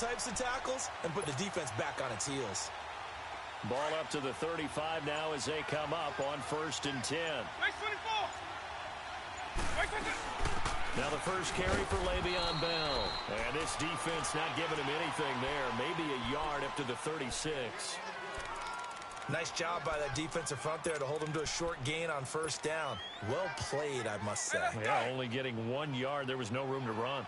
types of tackles and put the defense back on its heels. Ball up to the 35 now as they come up on 1st and 10. Now the first carry for Le'Veon Bell. And this defense not giving him anything there. Maybe a yard up to the 36. Nice job by that defensive front there to hold him to a short gain on 1st down. Well played, I must say. Yeah, only getting 1 yard. There was no room to run.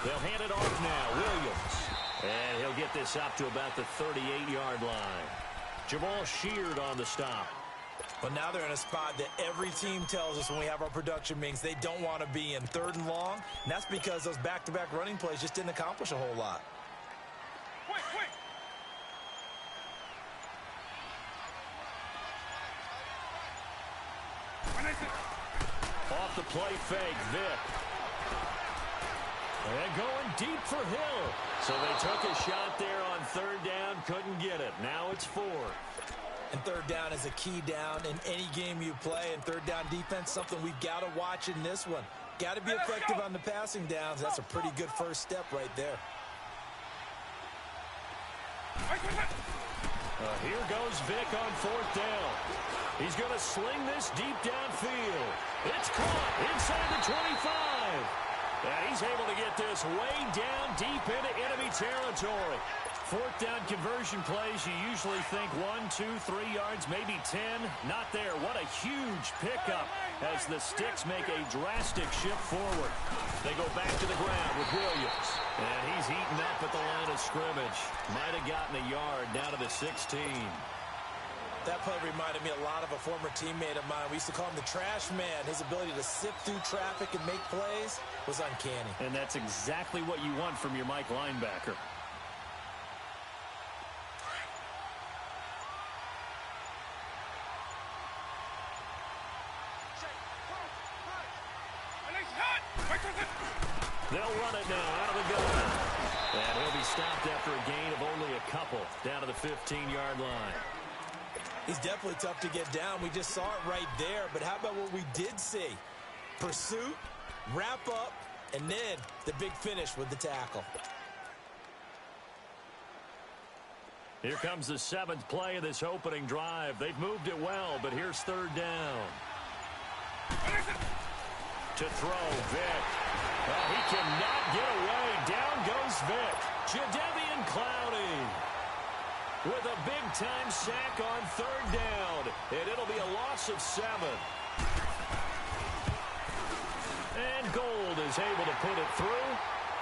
They'll hand it off now. Williams. And he'll get this up to about the 38-yard line. Jamal Sheard on the stop. But now they're in a spot that every team tells us when we have our production meetings they don't want to be in, 3rd and long. And that's because those back-to-back running plays just didn't accomplish a whole lot. Off the play fake, Vick. And going deep for Hill. So they took a shot there on 3rd down, couldn't get it. Now it's 4th. And 3rd down is a key down in any game you play. And 3rd down defense, something we've got to watch in this one. Got to be effective on the passing downs. That's a pretty good first step right there. Here goes Vick on 4th down. He's going to sling this deep downfield. It's caught inside the 25. And he's able to get this way down deep into enemy territory. 4th down conversion plays, you usually think 1, 2, 3 yards, maybe 10. Not there. What a huge pickup as the Sticks make a drastic shift forward. They go back to the ground with Williams. And he's eaten up at the line of scrimmage. Might have gotten a yard down to the 16. That play reminded me a lot of a former teammate of mine. We used to call him the trash man. His ability to sift through traffic and make plays was uncanny. And that's exactly what you want from your Mike linebacker. They'll run it now out of the gun. And he'll be stopped after a gain of only a couple down to the 15-yard line. He's definitely tough to get down. We just saw it right there. But how about what we did see? Pursuit, wrap up, and then the big finish with the tackle. Here comes the 7th play of this opening drive. They've moved it well, but here's 3rd down. To throw, Vick. Well, he cannot get away. Down goes Vick. Jadeveon Clowney with a big-time sack on 3rd down. And it'll be a loss of 7. And Gold is able to put it through.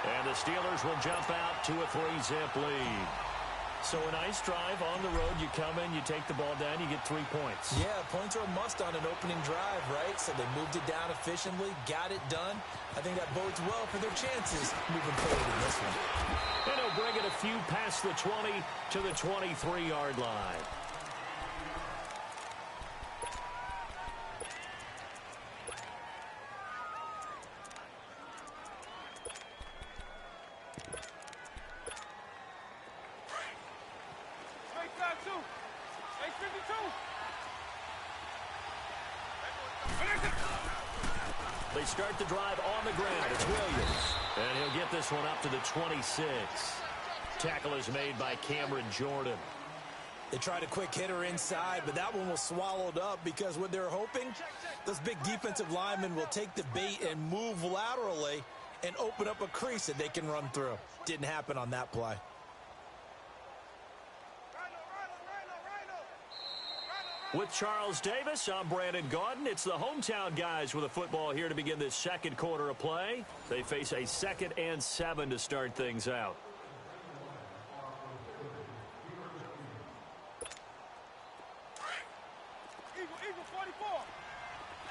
And the Steelers will jump out to a 3-zip lead. So a nice drive on the road. You come in, you take the ball down, you get 3 points. Yeah, points are a must on an opening drive, right? So they moved it down efficiently, got it done. I think that bodes well for their chances moving forward in this one. And he'll bring it a few past the 20 to the 23-yard line. They start the drive on the ground. It's Williams. And he'll get this one up to the 26. Tackle is made by Cameron Jordan. They tried a quick hitter inside, but that one was swallowed up because what they're hoping, those big defensive linemen will take the bait and move laterally and open up a crease that they can run through. Didn't happen on that play. With Charles Davis, I'm Brandon Gaudin. It's the hometown guys with a football here to begin this second quarter of play. They face a 2nd and 7 to start things out. Eagle 44.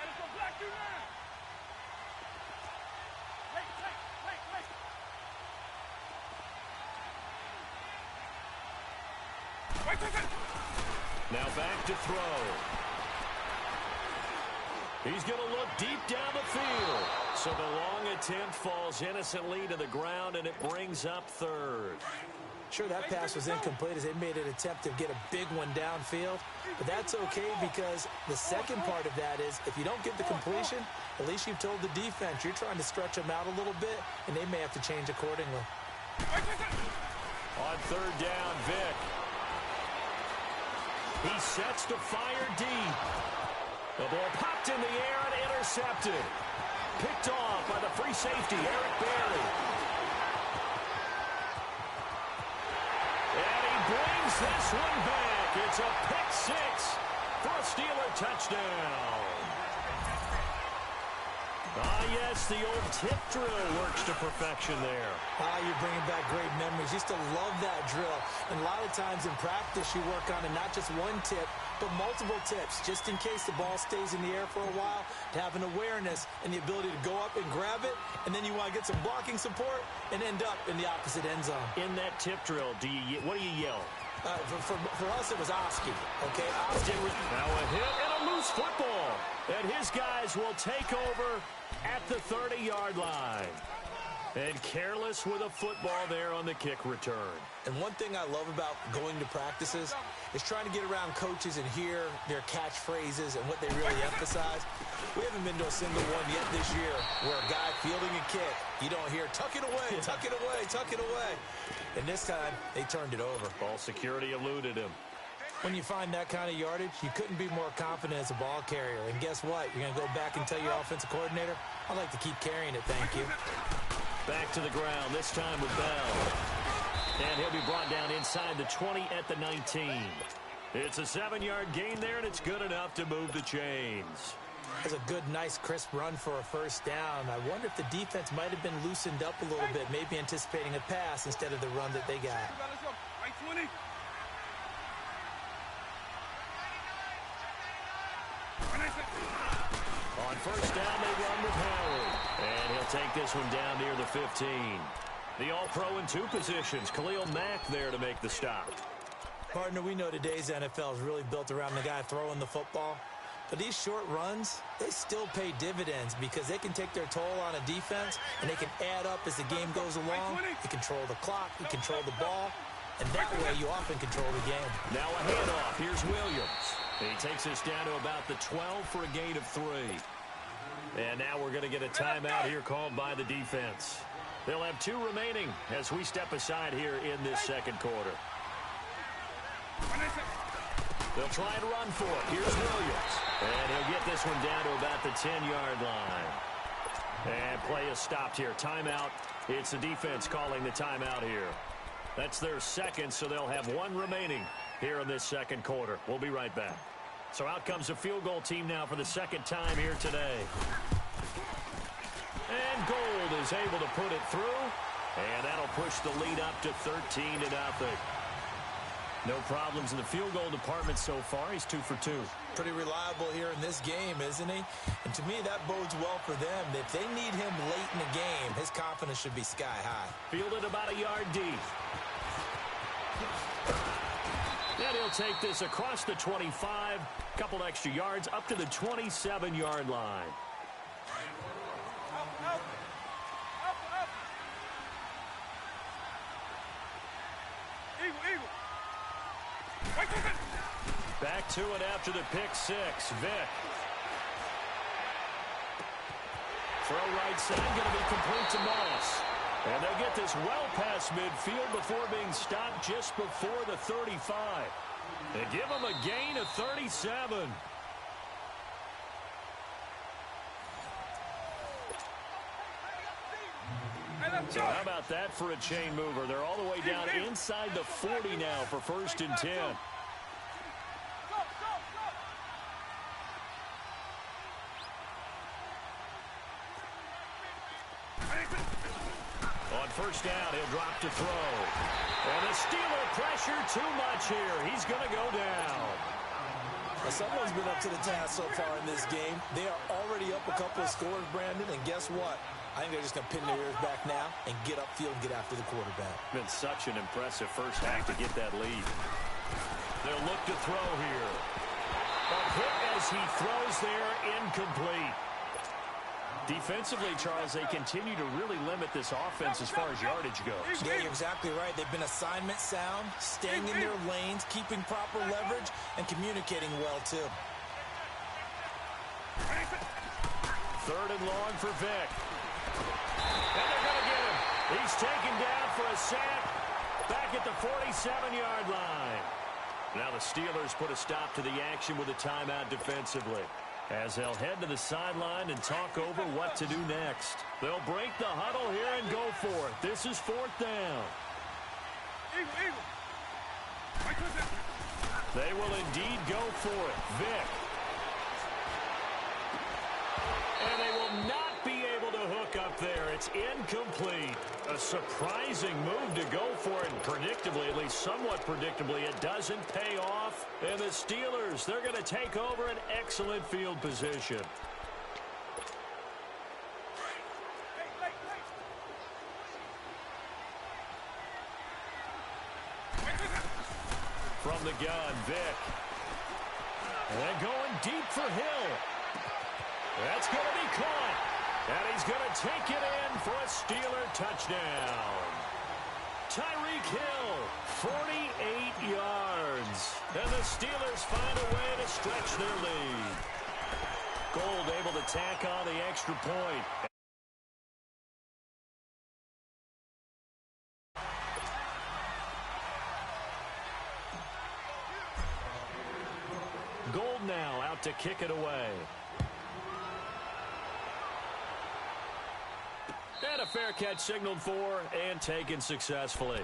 And it's a black you now. Wait. Now back to throw. He's going to look deep down the field. So the long attempt falls innocently to the ground, and it brings up 3rd. Sure, that pass was incomplete as they made an attempt to get a big one downfield. But that's okay because the second part of that is if you don't get the completion, At least you've told the defense you're trying to stretch them out a little bit, and they may have to change accordingly. On third down, Vick. He sets to fire deep. The ball popped in the air and intercepted. Picked off by the free safety, Eric Berry. And he brings this one back. It's a pick six for a Steeler touchdown. Ah, yes, the old tip drill works to perfection there. Ah, you're bringing back great memories. Used to love that drill. And a lot of times in practice, you work on it, not just one tip, but multiple tips, just in case the ball stays in the air for a while, to have an awareness and the ability to go up and grab it, and then you want to get some blocking support and end up in the opposite end zone. In that tip drill, what do you yell? For us, it was Oski, okay? Now a hit and a loose football. And his guys will take over at the 30-yard line. And careless with a football there on the kick return. And one thing I love about going to practices is trying to get around coaches and hear their catchphrases and what they really emphasize. We haven't been to a single one yet this year where a guy fielding a kick, you don't hear, tuck it away, tuck it away, tuck it away. And this time, they turned it over. Ball security eluded him. When you find that kind of yardage, you couldn't be more confident as a ball carrier. And guess what? You're going to go back and tell your offensive coordinator, I'd like to keep carrying it, thank you. Back to the ground, this time with Bell. And he'll be brought down inside the 20 at the 19. It's a 7-yard gain there, and it's good enough to move the chains. That's a good, nice, crisp run for a first down. I wonder if the defense might have been loosened up a little bit, maybe anticipating a pass instead of the run that they got. Right 20. On first down, they run with Howard. And he'll take this one down near the 15. The All-Pro in 2 positions. Khalil Mack there to make the stop. Partner, we know today's NFL is really built around the guy throwing the football. But these short runs, they still pay dividends because they can take their toll on a defense, and they can add up as the game goes along. You control the clock, you control the ball, and that way you often control the game. Now a handoff. Here's Williams. He takes us down to about the 12 for a gain of 3. And now we're going to get a timeout here called by the defense. They'll have 2 remaining as we step aside here in this second quarter. They'll try and run for it. Here's Williams. And he'll get this one down to about the 10-yard line. And play is stopped here. Timeout. It's the defense calling the timeout here. That's their second, so they'll have 1 remaining here in this second quarter. We'll be right back. So out comes the field goal team now for the second time here today. And Gold is able to put it through. And that'll push the lead up to 13-0. No problems in the field goal department so far. He's 2 for 2. Pretty reliable here in this game, isn't he? And to me, that bodes well for them. If they need him late in the game, his confidence should be sky high. Fielded about a yard deep. And he'll take this across the 25. Couple extra yards up to the 27-yard line. Eagle. Back to it after the pick 6. Vick. Throw right side, going to be complete to Moss. And they'll get this well past midfield before being stopped just before the 35. They give them a gain of 37. So how about that for a chain mover? They're all the way down inside the 40 now for 1st and 10. On first down, he'll drop to throw. And the Steeler pressure too much here. He's going to go down. Well, someone's been up to the task so far in this game. They are already up a couple of scores, Brandon, and guess what? I think they're just going to pin their ears back now and get upfield and get after the quarterback. Been such an impressive first half to get that lead. They'll look to throw here. A hit as he throws there, incomplete. Defensively, Charles, they continue to really limit this offense as far as yardage goes. Yeah, you're exactly right. They've been assignment sound, staying in their lanes, keeping proper leverage, and communicating well, too. Third and long for Vic. And they're going to get him. He's taken down for a sack back at the 47-yard line. Now the Steelers put a stop to the action with a timeout defensively, as they'll head to the sideline and talk over what to do next. They'll break the huddle here and go for it. This is fourth down. They will indeed go for it. Vic. And they will not be able to hook up there. It's incomplete. A surprising move to go for it. And predictably, at least somewhat predictably, it doesn't pay off. And the Steelers, they're going to take over an excellent field position. From the gun, Vic. And going deep for Hill. That's going to be caught. And he's going to take it in for a Steeler touchdown. Tyreek Hill, 48 yards. And the Steelers find a way to stretch their lead. Gold able to tack on the extra point. Gold now out to kick it away. And a fair catch signaled for and taken successfully.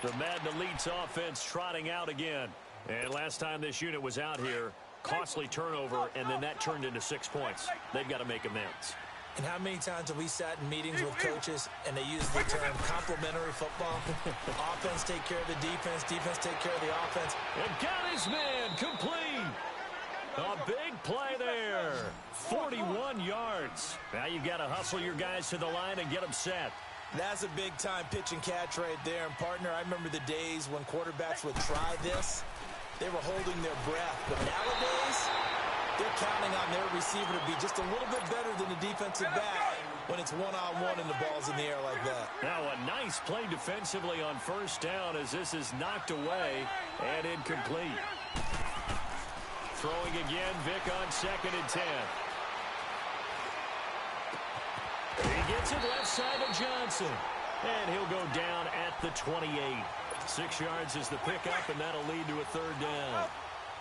The Madden Elite's offense trotting out again. And last time this unit was out here, costly turnover, and then that turned into 6 points. They've got to make amends. And how many times have we sat in meetings with coaches and they use the term complementary football? Offense take care of the defense, defense take care of the offense. And got his man complete. A big play there. 41 yards. Now you got to hustle your guys to the line and get them set. That's a big-time pitch and catch right there. And, partner, I remember the days when quarterbacks would try this. They were holding their breath. But nowadays, they're counting on their receiver to be just a little bit better than the defensive back when it's one-on-one and the ball's in the air like that. Now a nice play defensively on first down as this is knocked away and incomplete. Throwing again, Vic on 2nd and 10. He gets it left side of Johnson. And he'll go down at the 28. 6 yards is the pickup, and that'll lead to a third down.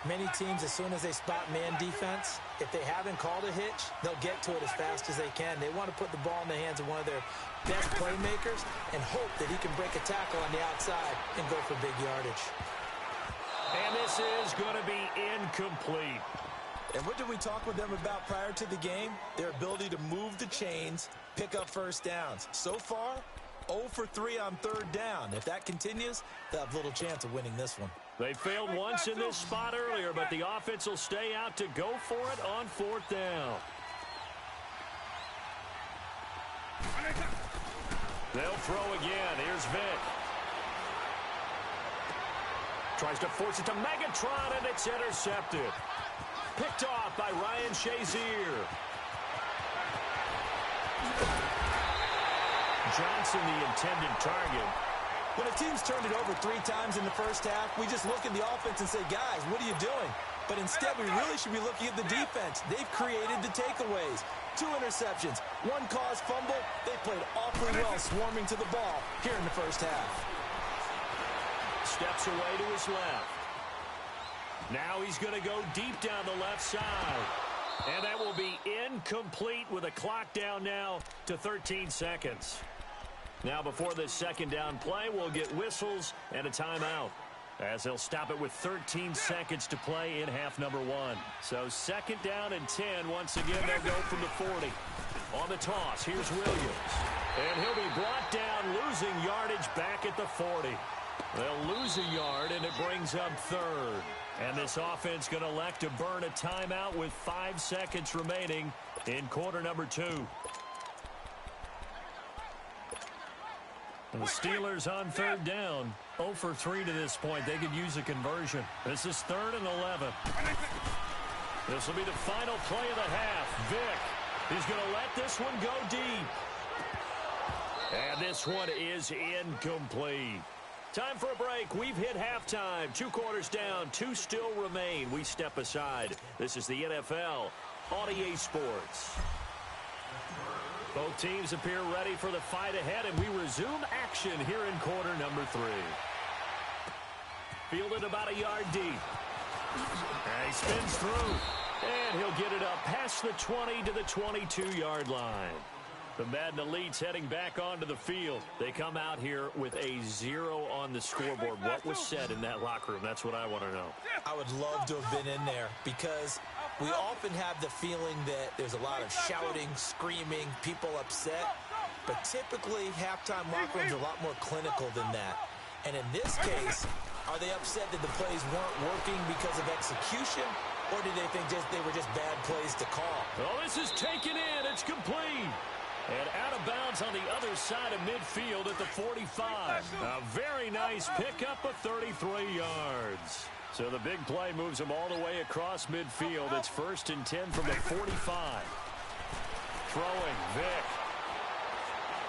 Many teams, as soon as they spot man defense, if they haven't called a hitch, they'll get to it as fast as they can. They want to put the ball in the hands of one of their best playmakers and hope that he can break a tackle on the outside and go for big yardage. And this is going to be incomplete. And what did we talk with them about prior to the game? Their ability to move the chains, pick up first downs. So far, 0 for 3 on third down. If that continues, they'll have little chance of winning this one. They failed once in this spot earlier, but the offense will stay out to go for it on fourth down. They'll throw again. Here's Vic. Tries to force it to Megatron, and it's intercepted. Picked off by Ryan Shazier. Johnson, the intended target. When a team's turned it over 3 times in the first half, we just look at the offense and say, guys, what are you doing? But instead, we really should be looking at the defense. They've created the takeaways. 2 interceptions, 1 caused fumble. They played awfully well swarming to the ball here in the first half. Steps away to his left. Now he's going to go deep down the left side. And that will be incomplete with a clock down now to 13 seconds. Now before this second down play, we'll get whistles and a timeout, as they'll stop it with 13 seconds to play in half number 1. So second down and 10. Once again, they'll go from the 40. On the toss, here's Williams. And he'll be brought down, losing yardage back at the 40. They'll lose a yard, and it brings up third. And this offense going to elect to burn a timeout with 5 seconds remaining in quarter number 2. And the Steelers on third down, 0 for 3 to this point. They could use a conversion. This is 3rd and 11. This will be the final play of the half. Vic is going to let this one go deep. And this one is incomplete. Time for a break. We've hit halftime. 2 quarters down. 2 still remain. We step aside. This is the NFL on EA Sports. Both teams appear ready for the fight ahead, and we resume action here in quarter number 3. Fielded about a yard deep. And he spins through, and he'll get it up past the 20 to the 22-yard line. The Madden Elites heading back onto the field. They come out here with a 0 on the scoreboard. What was said in that locker room? That's what I want to know. I would love to have been in there because we often have the feeling that there's a lot of shouting, screaming, people upset. But typically, halftime locker rooms are a lot more clinical than that. And in this case, are they upset that the plays weren't working because of execution? Or do they think they were just bad plays to call? Oh, this is taken in. It's complete. And out of bounds on the other side of midfield at the 45. A very nice pickup of 33 yards. So the big play moves them all the way across midfield. It's 1st and 10 from the 45. Throwing, Vick.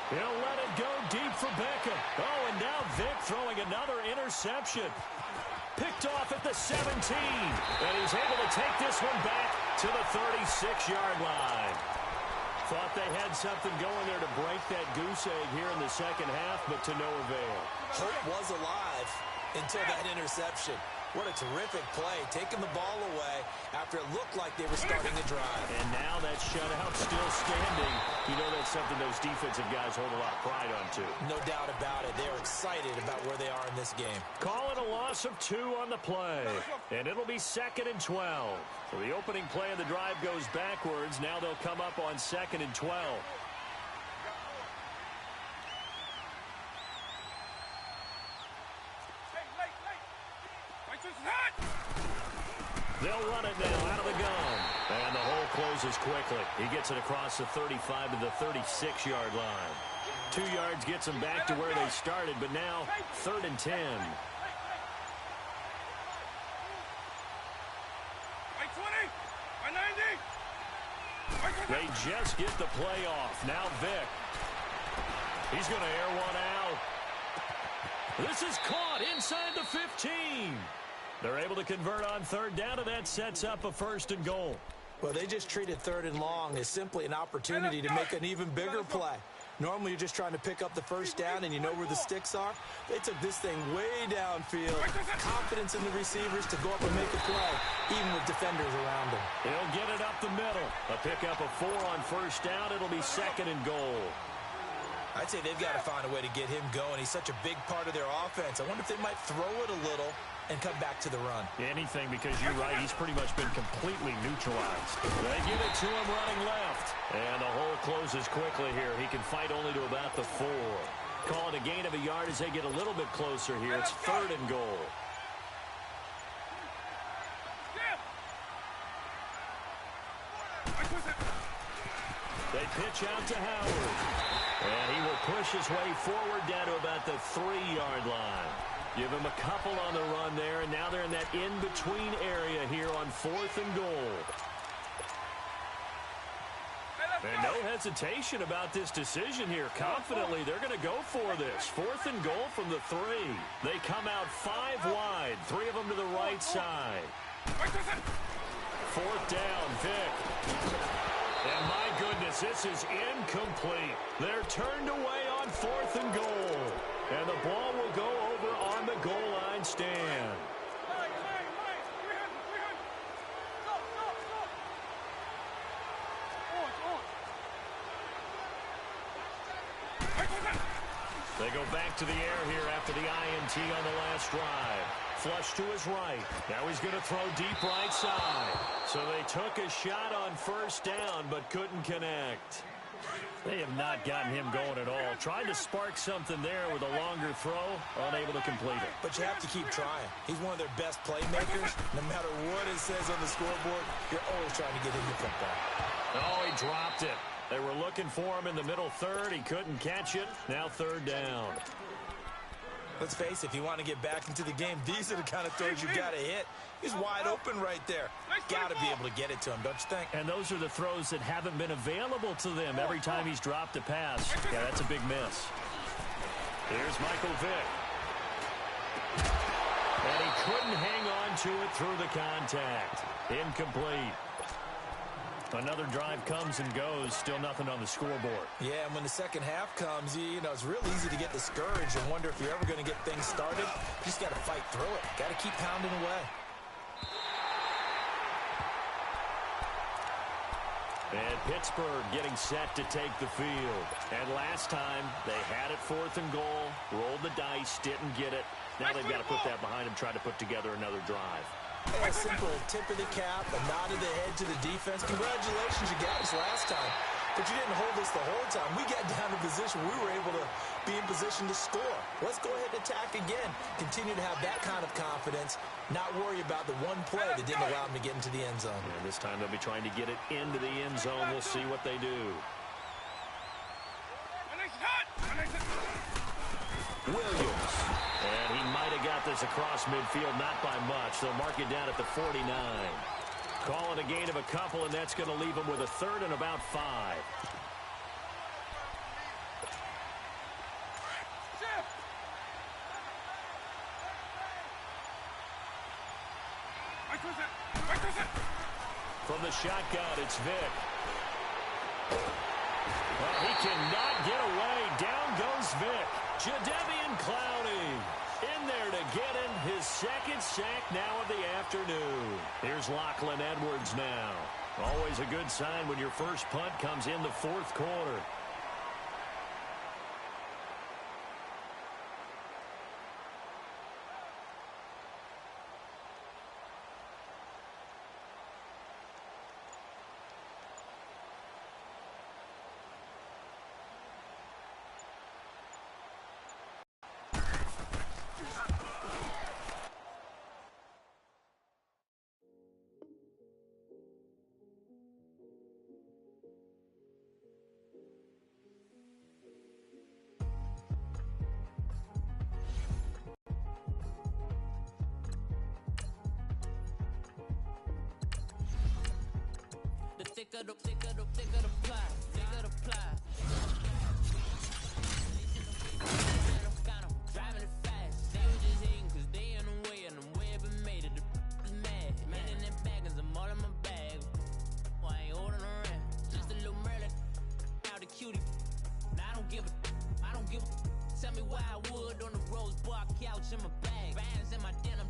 He'll let it go deep for Beckham. Oh, and now Vick throwing another interception. Picked off at the 17. And he's able to take this one back to the 36-yard line. Thought they had something going there to break that goose egg here in the second half, but to no avail. Hope was alive until that interception. What a terrific play, taking the ball away after it looked like they were starting a drive. And now that shutout still standing. You know that's something those defensive guys hold a lot of pride on, too. No doubt about it. They're excited about where they are in this game. Call it a loss of 2 on the play. And it'll be 2nd and 12. So the opening play of the drive goes backwards. Now they'll come up on 2nd and 12. They'll run it now out of the gun. And the hole closes quickly. He gets it across the 35 to the 36-yard line. 2 yards gets him back to where they started, but now 3rd and 10. They just get the play off. Now Vick. He's going to air one out. This is caught inside the 15. They're able to convert on 3rd down, and that sets up a 1st and goal. Well, they just treated 3rd and long as simply an opportunity to make an even bigger play. Normally, you're just trying to pick up the 1st down, and you know where the sticks are. They took this thing way downfield. Confidence in the receivers to go up and make a play, even with defenders around them. He'll get it up the middle. A pickup of 4 on 1st down. It'll be 2nd and goal. I'd say they've got to find a way to get him going. He's such a big part of their offense. I wonder if they might throw it a little and come back to the run. Anything, because you're right, he's pretty much been completely neutralized. They give it to him running left. And the hole closes quickly here. He can fight only to about the 4. Call it a gain of a yard as they get a little bit closer here. It's 3rd and goal. They pitch out to Howard. And he will push his way forward down to about the 3-yard line. Give him a couple on the run there, and now they're in that in-between area here on 4th and goal. And no hesitation about this decision here. Confidently, they're going to go for this. 4th and goal from the 3. They come out 5 wide, 3 of them to the right side. 4th down, Vick. And my goodness, this is incomplete. They're turned away on 4th and goal. And the ball will go over on the goal line stand. They go back to the air here after the INT on the last drive. Flush to his right. Now he's going to throw deep right side. So they took a shot on 1st down, but couldn't connect. They have not gotten him going at all. Tried to spark something there with a longer throw, unable to complete it. But you have to keep trying. He's one of their best playmakers. No matter what it says on the scoreboard, you're always trying to get him the football. Oh, he dropped it. They were looking for him in the middle 3rd. He couldn't catch it. Now 3rd down. Let's face it, if you want to get back into the game, these are the kind of throws you got to hit. He's wide open right there. Got to be able to get it to him, don't you think? And those are the throws that haven't been available to them every time he's dropped a pass. Yeah, that's a big miss. Here's Michael Vick. And he couldn't hang on to it through the contact. Incomplete. Another drive comes and goes, still nothing on the scoreboard. Yeah, and when the second half comes, you know, it's real easy to get discouraged and wonder if you're ever going to get things started. You just got to fight through it. Got to keep pounding away. And Pittsburgh getting set to take the field. And last time, they had it 4th and goal, rolled the dice, didn't get it. Now they've got to put that behind them, try to put together another drive. A simple tip of the cap, a nod of the head to the defense. Congratulations, you got us last time. But you didn't hold us the whole time. We got down to position. We were able to be in position to score. Let's go ahead and attack again. Continue to have that kind of confidence. Not worry about the one play that didn't allow them to get into the end zone. And this time they'll be trying to get it into the end zone. We'll see what they do. Williams. And he might have got this across midfield, not by much. They'll mark it down at the 49. Call it a gain of a couple, and that's going to leave them with a 3rd and about 5. From the shotgun, it's Vick. Well, he cannot get away. Down goes Vick. Jadeveon Clowney in there to get him his 2nd sack now of the afternoon. Here's Lachlan Edwards now. Always a good sign when your first punt comes in the 4th quarter. Thicker the plot, thicker the plot. Got 'em driving it fast. They was just hating 'cause they in the way, and the way I've been made it. The mad, man in that bag, 'cause I'm all in my bag. Why I ain't holding around? Just a little Merlin, out the cutie. Now I don't give a. Tell me why I would on the rose bar couch in my bag. Bands in my denim.